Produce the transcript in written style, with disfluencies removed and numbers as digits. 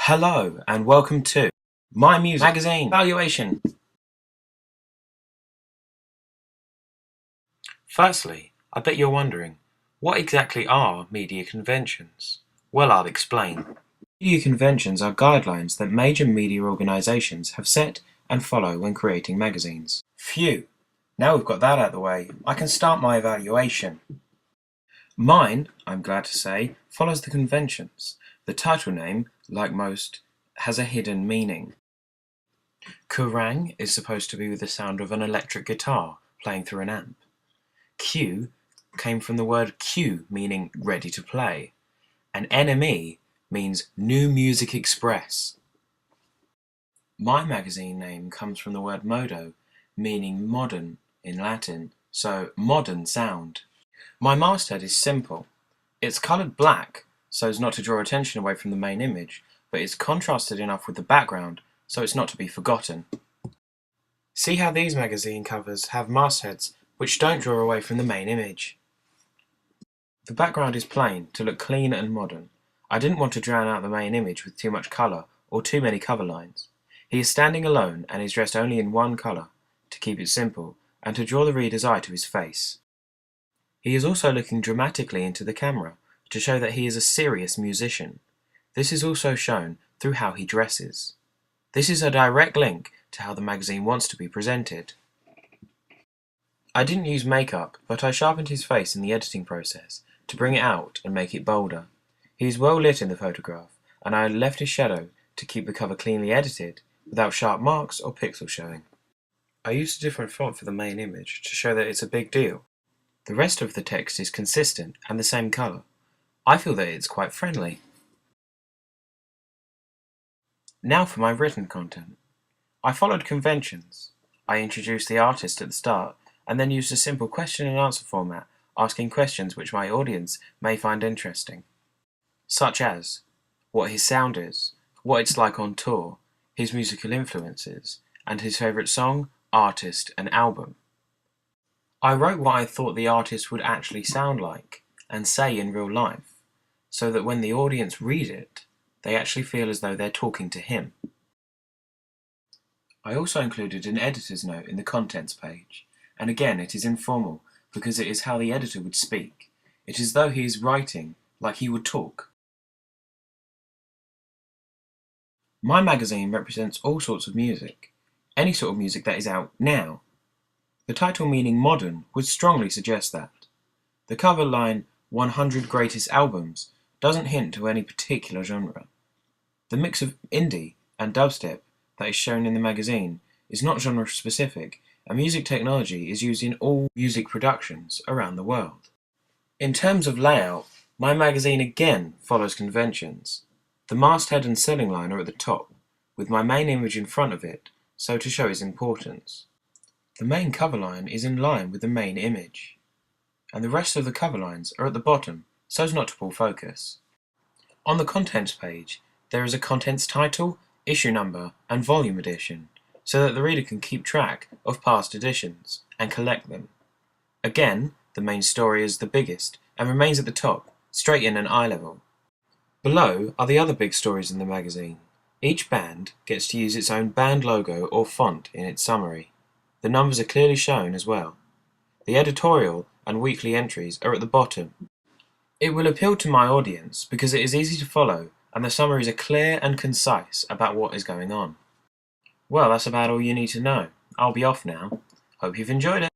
Hello and welcome to My Music Magazine Valuation. Firstly, I bet you're wondering, what exactly are media conventions? Well, I'll explain. Media conventions are guidelines that major media organisations have set and follow when creating magazines. Phew, now we've got that out of the way, I can start my evaluation. Mine, I'm glad to say, follows the conventions. The title name, like most, has a hidden meaning. Kerrang! Is supposed to be with the sound of an electric guitar playing through an amp. Q came from the word cue, meaning ready to play, and NME means New Music Express. My magazine name comes from the word modo, meaning modern in Latin, so modern sound. My masthead is simple. It's coloured black so as not to draw attention away from the main image, but it's contrasted enough with the background so it's not to be forgotten. See how these magazine covers have mastheads which don't draw away from the main image. The background is plain to look clean and modern. I didn't want to drown out the main image with too much colour or too many cover lines. He is standing alone and is dressed only in one colour, to keep it simple and to draw the reader's eye to his face. He is also looking dramatically into the camera to show that he is a serious musician. This is also shown through how he dresses. This is a direct link to how the magazine wants to be presented. I didn't use makeup, but I sharpened his face in the editing process to bring it out and make it bolder. He is well lit in the photograph, and I left his shadow to keep the cover cleanly edited without sharp marks or pixels showing. I used a different font for the main image to show that it's a big deal. The rest of the text is consistent and the same colour. I feel that it's quite friendly. Now for my written content. I followed conventions. I introduced the artist at the start and then used a simple question and answer format, asking questions which my audience may find interesting, such as what his sound is, what it's like on tour, his musical influences, and his favourite song, artist, and album. I wrote what I thought the artist would actually sound like and say in real life, so that when the audience read it, they actually feel as though they're talking to him. I also included an editor's note in the contents page, and again it is informal because it is how the editor would speak. It is as though he is writing like he would talk. My magazine represents all sorts of music, any sort of music that is out now. The title meaning modern would strongly suggest that. The cover line 100 Greatest Albums doesn't hint to any particular genre. The mix of indie and dubstep that is shown in the magazine is not genre specific, and music technology is used in all music productions around the world. In terms of layout, my magazine again follows conventions. The masthead and selling line are at the top, with my main image in front of it, so to show its importance. The main cover line is in line with the main image, and the rest of the cover lines are at the bottom, so as not to pull focus. On the contents page, there is a contents title, issue number, and volume edition, so that the reader can keep track of past editions and collect them. Again, the main story is the biggest and remains at the top, straight in an eye level. Below are the other big stories in the magazine. Each band gets to use its own band logo or font in its summary. The numbers are clearly shown as well. The editorial and weekly entries are at the bottom. It will appeal to my audience because it is easy to follow and the summaries are clear and concise about what is going on. Well, that's about all you need to know. I'll be off now. Hope you've enjoyed it.